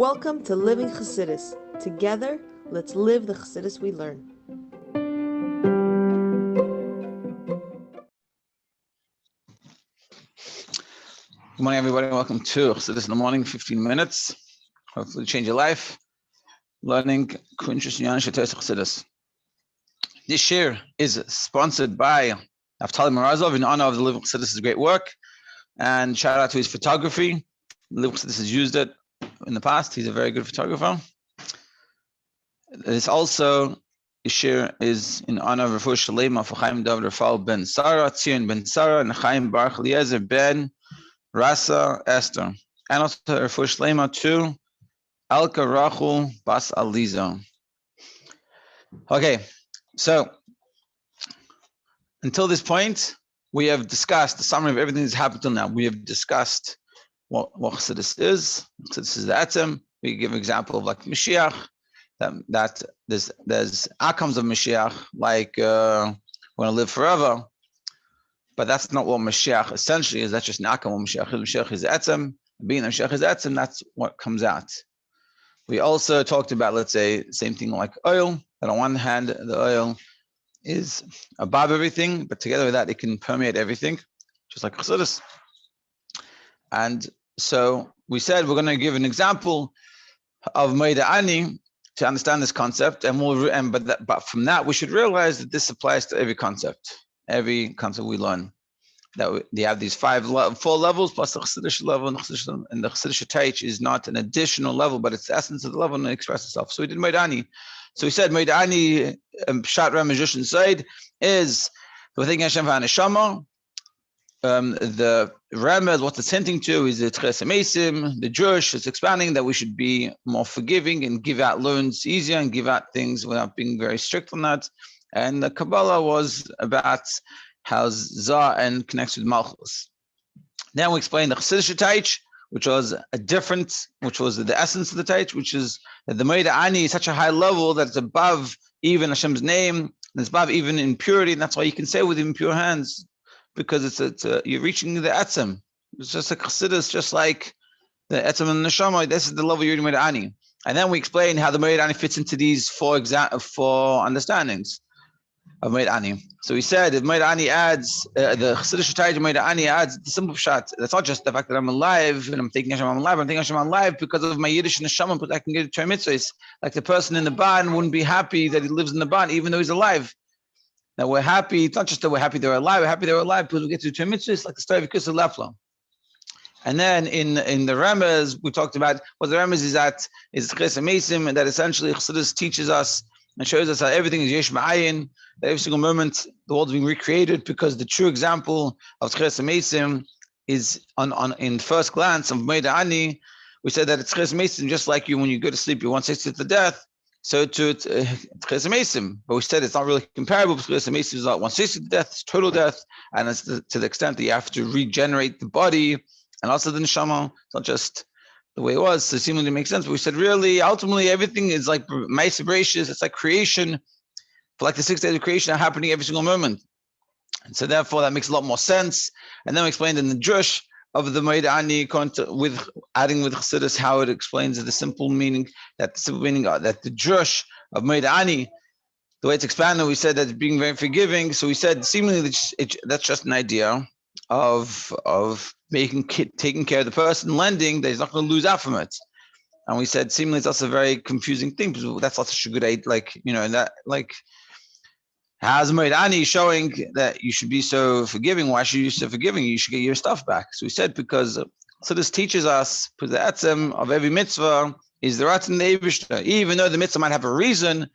Welcome to Living Chassidus. Together, let's live the Chassidus we learn. Good morning, everybody. Welcome to Chassidus in the morning, 15 minutes. Hopefully change your life. Learning Inyanah Toras haChassidus. This year is sponsored by Naftali Marazov in honor of the Living Chassidus' great work. And shout out to his photography. Living Chassidus has used it in the past. He's a very good photographer. This also, this year is in honor of Refuah Shalema for Chaim David Rafal ben Sarah, Tzion ben Sarah, and Chaim Baruch Eliezer ben Rasa Esther. And also Refuah Shalema to Alka Rachel Bas Aliza. Okay, so until this point, we have discussed the summary of everything that's happened till now. We have discussed what Chassidus is. Chassidus is the Etzem. We give an example of like Mashiach, that there's outcomes of Mashiach, like we're going to live forever. But that's not what Mashiach essentially is. That's just an outcome of Mashiach. Mashiach is Etzem. Being Mashiach is Etzem, that's what comes out. We also talked about, let's say, same thing like oil. That on one hand, the oil is above everything, but together with that, it can permeate everything, just like Chassidus. And so we said we're going to give an example of Moeda Ani to understand this concept, but from that we should realize that this applies to every concept we learn. That they have these four levels plus the Chassidus level, and the Chassidus Taich is not an additional level, but it's the essence of the level and it expresses itself. So we did Moeda Ani. So we said Moeda Ani, Pshat Ramazhush inside is the thing Hashem v'Haneshama. The Ramaz, what it's hinting to is the Toras the Jewish is expanding that we should be more forgiving and give out loans easier and give out things without being very strict on that. And the Kabbalah was about how Zah and connects with Malchus. Then we explained the Chassidus Taich, which was the essence of the Taich, which is that the Moeda Ani is such a high level that it's above even Hashem's name, and it's above even impurity, and that's why you can say with impure hands, because you're reaching the Etzem. It's just a Chassidus, just like the Etzem and the Neshama. This is the level you're in Moeda Ani. And then we explained how the Moeda Ani fits into these four understandings of Moeda Ani. So we said if Moeda Ani adds, the Chassidus Taich of Moeda Ani adds the simple pshat. That's not just the fact that I'm alive and I'm thinking Hashem I'm alive. I'm thinking Hashem I'm alive because of my Yiddish Neshama, but I can get to mitzvahs. Like the person in the barn wouldn't be happy that he lives in the barn, even though he's alive. Now we're happy. It's not just that we're happy they're alive. We're happy they're alive because we get to mitzvahs, like the story of Kisel Lefla. And then in the Remez, we talked about what the Remez is at is Ches Mesim, and that essentially Chassidus teaches us and shows us how everything is Yesh Ma'ayin, that every single moment the world is being recreated, because the true example of Ches Mesim is in first glance of Moeda Ani. We said that it's Ches Mesim, just like you when you go to sleep, you want to sit to death. So to Ches Mesim, but we said it's not really comparable because Ches Mesim is not 1/60 to death, it's total death, and it's to the extent that you have to regenerate the body and also the neshama. It's not just the way it was. So it seemingly makes sense. But we said really, ultimately, everything is like Ma'aseh Bereishis. It's like creation, for like the 6 days of creation are happening every single moment, and so therefore that makes a lot more sense. And then we explained in the Drush of the Moeda Ani with adding with Chassidus how it explains the simple meaning that the Drush of Moeda Ani, the way it's expanded, we said that it's being very forgiving. So we said seemingly that's just an idea of taking care of the person lending, that he's not going to lose out from it. And we said seemingly it's also a very confusing thing because that's not such a good aid, how's Moeda Ani showing that you should be so forgiving? Why should you be so forgiving? You should get your stuff back. So we said because this teaches us, because the Etzem of every mitzvah is the Ratzon the Eibishter. Even though the mitzvah might have a reason,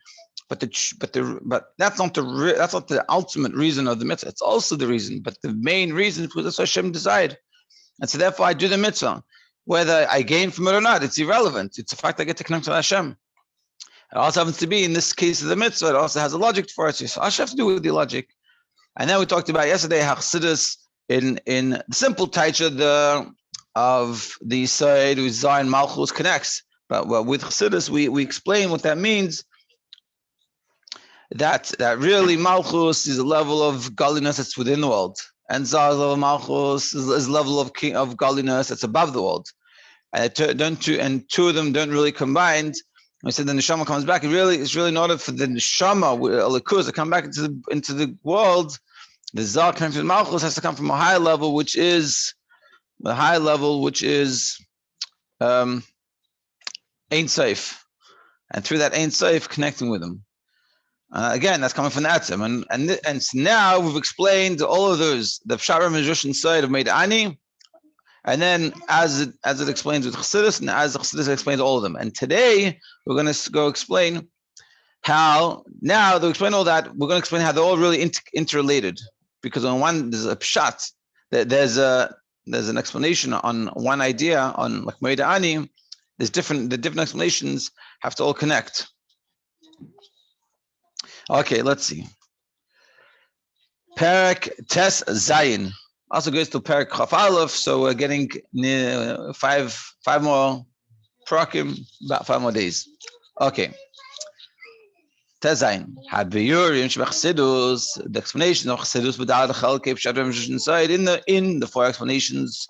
but that's not the ultimate reason of the mitzvah. It's also the reason, but the main reason is because that's what Hashem desired. And so therefore I do the mitzvah. Whether I gain from it or not, it's irrelevant. It's the fact I get to connect to Hashem. It also happens to be, in this case of the mitzvah, it also has a logic for it. So I should have to do with the logic. And then we talked about yesterday haChassidus in the simple taicha of the side with Zah and Malchus connects. But with Chassidus, we explain what that means. That really Malchus is a level of godliness that's within the world. And Zah's level of Malchus is a level of godliness that's above the world. and two of them don't really combine. We said the neshama comes back. It's really in order for the neshama, Elikus, to come back into the world. The Zah coming from Malchus has to come from a higher level, which is Ein Sof, and through that Ein Sof connecting with him. Again, that's coming from the Atzim, and so now we've explained all of those, the Pshat Ramazushin side of Meidani, and then as it explains with Chassidus, and as the Chassidus explains all of them. And today we're going to go explain how. Now that we explain all that, we're going to explain how they're all really interrelated. Because on one there's a pshat, there's an explanation on one idea on like Meidani. The different explanations have to all connect. Okay, let's see. Perek Tes Zayin also goes to Perek Chaf Aleph, so we're getting five more prakim, about 5 more days. Okay. Tes Zayin. The explanation of haChassidus without the chalkei pshat remez inside in the 4 explanations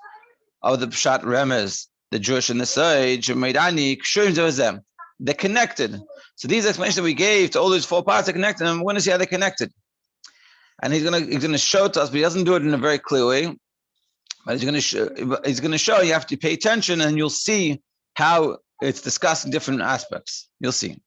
of the pshat remez, the Jewish and the side, they're connected. So these explanations that we gave to all those 4 parts are connected, and we're going to see how they're connected. And he's going to show to us, but he doesn't do it in a very clear way. But he's going to show you have to pay attention, and you'll see how it's discussed in different aspects. You'll see.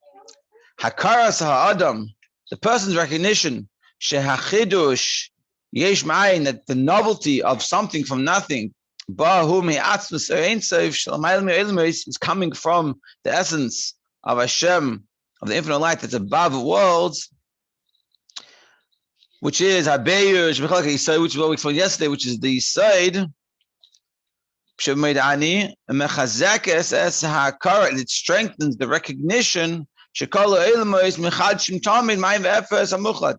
Hakaras ha'adam, the person's recognition, shehachidush yesh ma'ayin, that the novelty of something from nothing, bahu me'atzmus ein sof shelamayil me'ilmos, is coming from the essence of Hashem, of the infinite light that's above worlds, which is Habeyu, which is what we explained yesterday, which is the side, it strengthens the recognition. It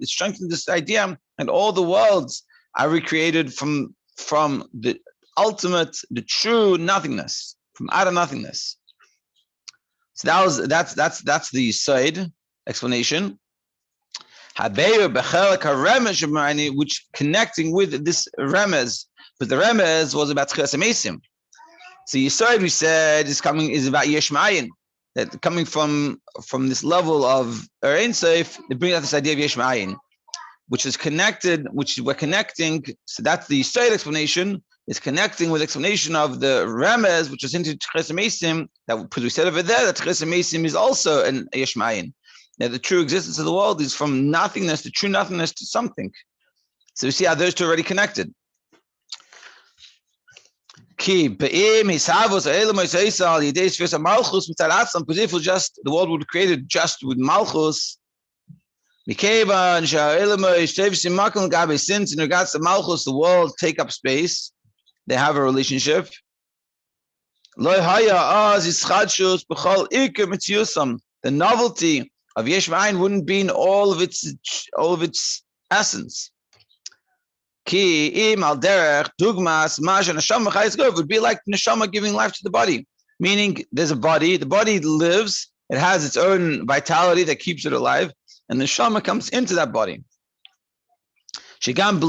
strengthens this idea, and all the worlds are recreated from the ultimate, the true nothingness, from out of nothingness. So that's the side explanation. Which connecting with this remez, but the remez was about Tchias HaMeisim. So Yisod, we said, is about Yesh Ma'ayin, that coming from this level of Ein Sof, they bring out this idea of Yesh Ma'ayin, which is connected, which we're connecting. So that's the Yisod explanation, is connecting with explanation of the remez, which is into Tchias HaMeisim, that because we said over there that Tchias HaMeisim is also an Yesh Ma'ayin. Now, the true existence of the world is from nothingness to true nothingness to something. So we see how those two are already connected. Because if it was just the world would be created just with Malchus, since in regards to Malchus, the world take up space, they have a relationship. The novelty of Yesh Ma'ayin wouldn't be in all of its essence. It would be like neshama giving life to the body, meaning there's a body, the body lives, it has its own vitality that keeps it alive, and the neshama comes into that body. Because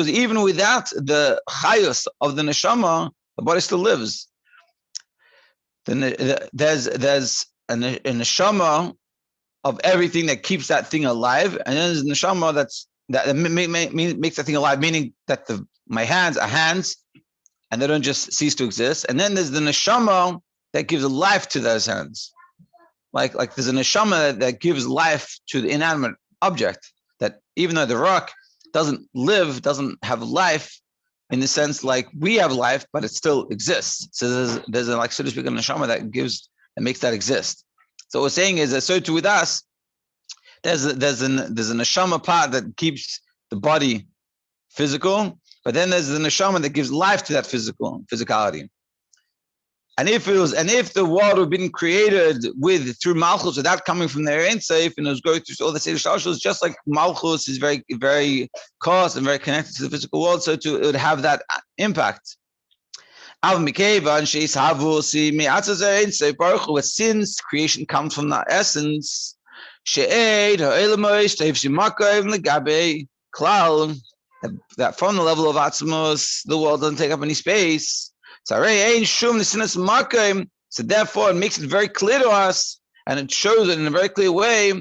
even without the chayus of the neshama, the body still lives. Then there's a neshama of everything that keeps that thing alive, and then there's a neshama that makes that thing alive, meaning that my hands are hands, and they don't just cease to exist. And then there's the neshama that gives life to those hands, like there's a neshama that gives life to the inanimate object. That even though the rock doesn't have life in the sense like we have life, but it still exists. So there's a, like, so to speak, a neshama that makes that exist. So what we're saying is that so too with us, there's a neshama part that keeps the body physical, but then there's the neshama that gives life to that physicality. And if the world had been created through Malchus without coming from their Ein Sof, and it was going through all the Seder Shalshos, just like Malchus is very, very close and very connected to the physical world, so it would have that impact. But since creation comes from that essence, that from the level of Atzmos, the world doesn't take up any space. So therefore, it makes it very clear to us, and it shows it in a very clear way.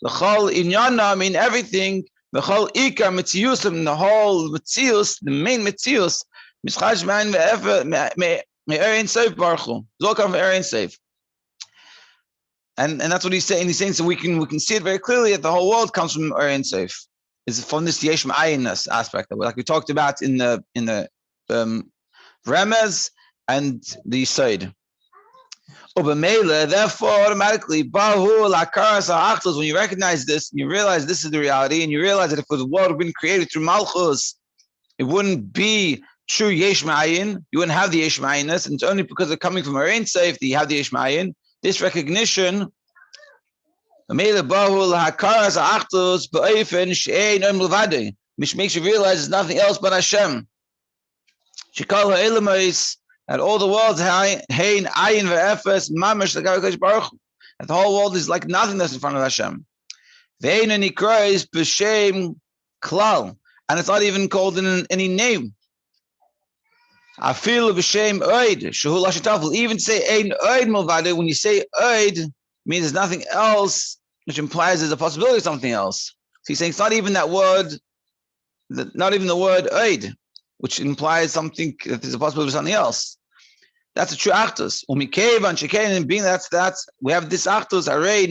L'chol Inyanah, I mean everything. L'chol Ikar Metziusim, the whole Metzius, the main Metzius. Mishchash man me'erein seif baruchu. Zol come from erein seif. And that's what he's saying. He's saying so we can see it very clearly that the whole world comes from erein seif. Is from this yesh ma'ayinus aspect, like we talked about in the remez and the side. Therefore, automatically, when you recognize this, you realize this is the reality, and you realize that if the world had been created through Malchus, it wouldn't be true yesh ma'ayin. You wouldn't have the yesh ma'ayinus, and it's only because of coming from erein seif that you have the yesh ma'ayin. This recognition, which makes you realize there's nothing else but Hashem. And all the worlds, and the whole world is like nothingness in front of Hashem. And it's not even called in any name. Even say ein oid milvado, when you say oid, means there's nothing else, which implies there's a possibility of something else. So he's saying it's not even that word, not even the word oid, which implies something that there's a possibility of something else. That's a true actus. And being that's we have this actus. So you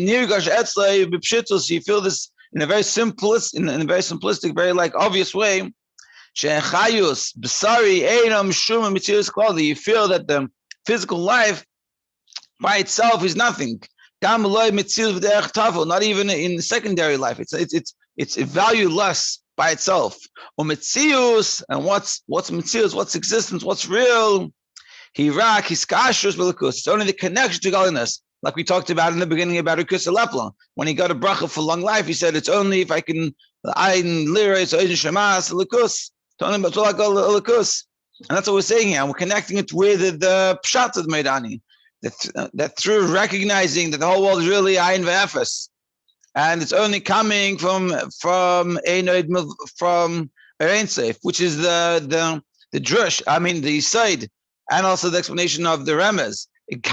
feel this in a very simplistic, very like obvious way. You feel that the physical life by itself is nothing. Not even in the secondary life. It's valueless by itself. And what's mitzius, what's existence, what's real? It's only the connection to godliness. Like we talked about in the beginning about Rikus Lepla. When he got a bracha for long life, he said, it's only if I can liris or shemas likus. And that's what we're saying here. And we're connecting it with the pshat of the Meidani. That through recognizing that the whole world is really ayin ve'efes. And it's only coming from erein seif, which is the drush, the side, and also the explanation of the remez. It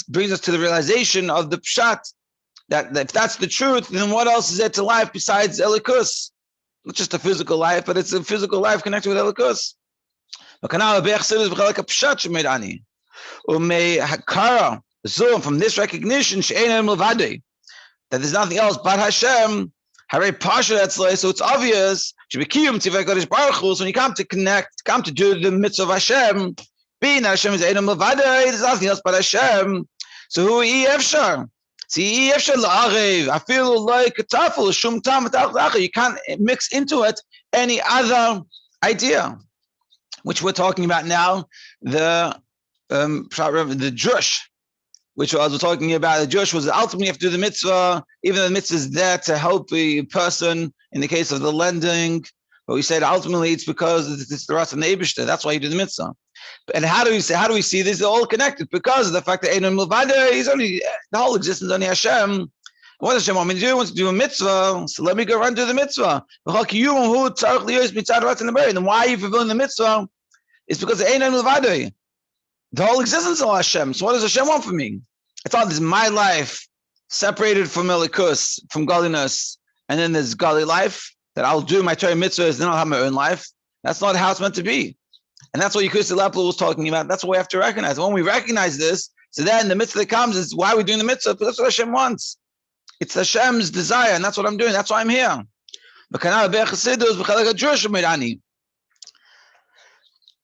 brings us to the realization of the pshat, that if that's the truth, then what else is there to life besides elikus? Not just a physical life, but it's a physical life connected with elikus. From this recognition, that there's nothing else but Hashem, so it's obvious. So when you come to connect, come to do the mitzvah of Hashem, being that Hashem is Einam Levadei, there's nothing else but Hashem. So who Efshar? See, I feel like you can't mix into it any other idea, which we're talking about now. The drush, which was we're talking about. The drush was ultimately you have to do the mitzvah, even though the mitzvah is there to help a person in the case of the lending. But we said ultimately it's because it's the Ras and the Eibishter. That's why you do the mitzvah. And how do we see this? They're all connected because of the fact that Einam Levadei is only the whole existence only Hashem. What does Hashem want me to do? He wants to do a mitzvah, so let me go run and do the mitzvah. Then why are you fulfilling the mitzvah? It's because of Einam Levadei. The whole existence is all Hashem. So what does Hashem want from me? It's all this is my life separated from Elikus, from godliness, and then there's godly life that I'll do my Torah mitzvahs, then I'll have my own life. That's not how it's meant to be. And that's what Yekusi Lepel was talking about. That's what we have to recognize. When we recognize this, so then the mitzvah that comes is why are we doing the mitzvah? Because that's what Hashem wants. It's Hashem's desire, and that's what I'm doing. That's why I'm here.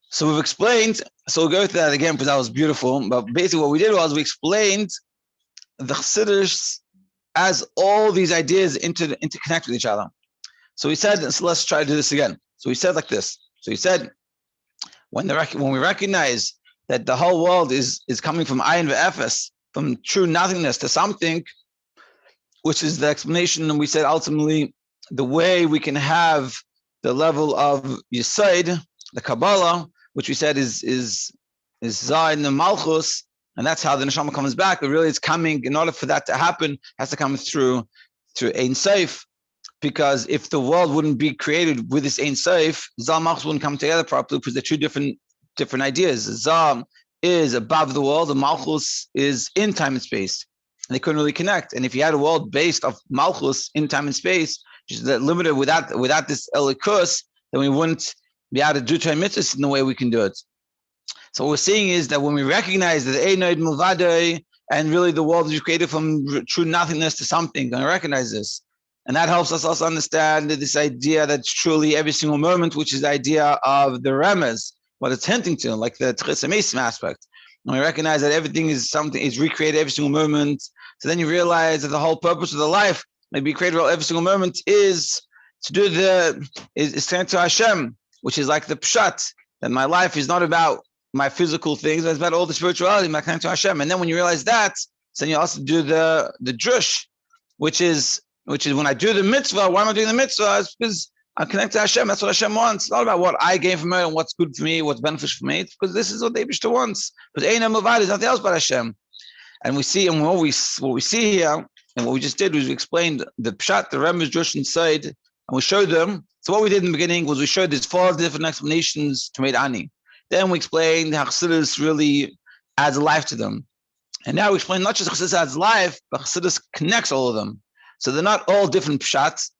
So we've explained, so we'll go through that again because that was beautiful. But basically what we did was we explained the Chassidus as all these ideas interconnect with each other. So we said, so let's try to do this again. So we said like this. So he said, when we recognize that the whole world is coming from ayin ve'efes, from true nothingness to something, which is the explanation, and we said ultimately the way we can have the level of Yesod, the Kabbalah, which we said is Zayin and Malchus, and that's how the neshama comes back. But really, it's coming in order for that to happen, it has to come through Ein Sof. Because if the world wouldn't be created with this Ein Sof, Zal Malchus wouldn't come together properly because they're two different ideas. Zal is above the world, and Malchus is in time and space. And they couldn't really connect. And if you had a world based of Malchus in time and space, just that limited without this Elikus, then we wouldn't be able to do Torah mitzvahs in the way we can do it. So what we're seeing is that when we recognize that Einoid Mulvadoi, and really the world is created from true nothingness to something, and recognize this. And that helps us also understand this idea that's truly every single moment, which is the idea of the remez, what it's hinting to, like the Tchisamesim aspect. When we recognize that everything is something, is recreated every single moment, so then you realize that the whole purpose of the life, maybe created every single moment, is to do is turn to Hashem, which is like the pshat, that my life is not about my physical things, but it's about all the spirituality, my connection to Hashem. And then when you realize that, so then you also do the drush, which is when I do the mitzvah. Why am I doing the mitzvah? It's because I'm connected to Hashem. That's what Hashem wants. It's not about what I gain from it and what's good for me, what's beneficial for me. It's because this is what the Eibishter wants. But Eina Mavad is nothing else but Hashem. And we see, and what we see here, and what we just did was we explained the pshat, the remez, drush inside, and we showed them. So what we did in the beginning was we showed there's 4 different explanations to Meid Ani. Then we explained how Chassidus really adds life to them. And now we explain not just Chassidus adds life, but Chassidus connects all of them. So they're not all different pshats.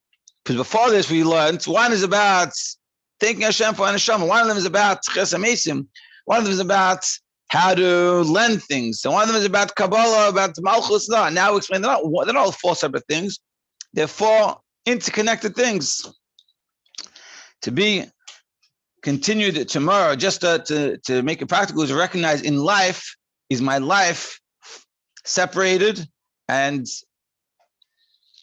Because before this, we learned one is about thanking Hashem for Neshama. One of them is about Tchisamesim. One of them is about how to lend things. And one of them is about Kabbalah, about Malchus. No, now we explain they're not all 4 separate things. They're 4 interconnected things. To be continued tomorrow, just to make it practical, is to recognize in life, is my life separated, and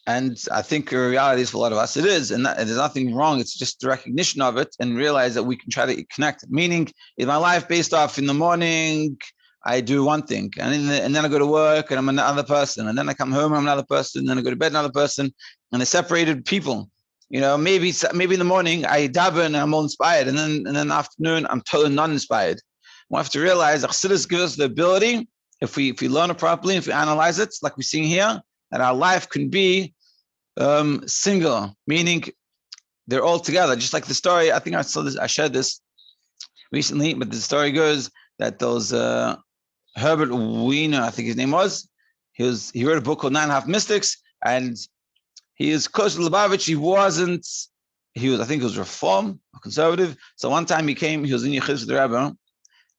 I think the reality is for a lot of us it is, and there's nothing wrong. It's just the recognition of it and realize that we can try to connect. Meaning, is my life based off in the morning I do one thing, and then I go to work and I'm another person, and then I come home and I'm another person, and then I go to bed another person, and they're separated people. You know, maybe in the morning I daven and I'm all inspired, and then in the afternoon I'm totally not inspired. We have to realize that Chassidus gives us the ability, if we learn it properly, if we analyze it, like we're seeing here, that our life can be singular, meaning they're all together. Just like the story, I think I shared this recently, but the story goes that those Herbert Wiener, I think his name was, he wrote a book called 9.5 Mystics, and he is close to Lubavitch. I think he was Reform or conservative. So one time he was in Yechidus with the Rebbe,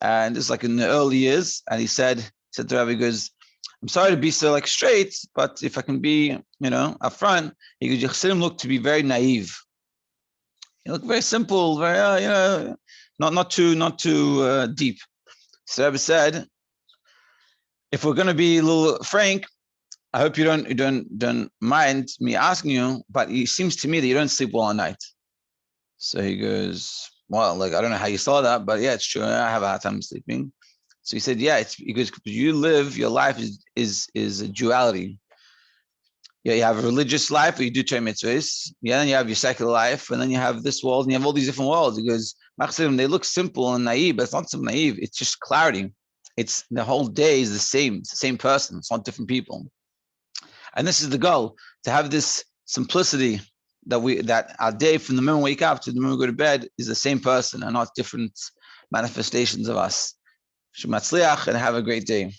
and this is like in the early years, and he said to the Rebbe, he goes, I'm sorry to be so like straight, but if I can be, upfront, he goes, your Chassidim look to be very naive. You look very simple, very, not too deep. So the Rebbe said, if we're going to be a little frank, I hope you don't mind me asking you, but it seems to me that you don't sleep well at night. So he goes, well, like, I don't know how you saw that, but yeah, it's true. I have a hard time sleeping. So he said, yeah, because you live, your life is a duality. Yeah, you have a religious life where you do Torah mitzvahs. Yeah, then you have your secular life, and then you have this world, and you have all these different worlds. He goes, they look simple and naive, but it's not so naive. It's just clarity. It's the whole day is the same. It's the same person. It's not different people. And this is the goal, to have this simplicity that our day from the moment we wake up to the moment we go to bed is the same person and not different manifestations of us. Shematzliach, and have a great day.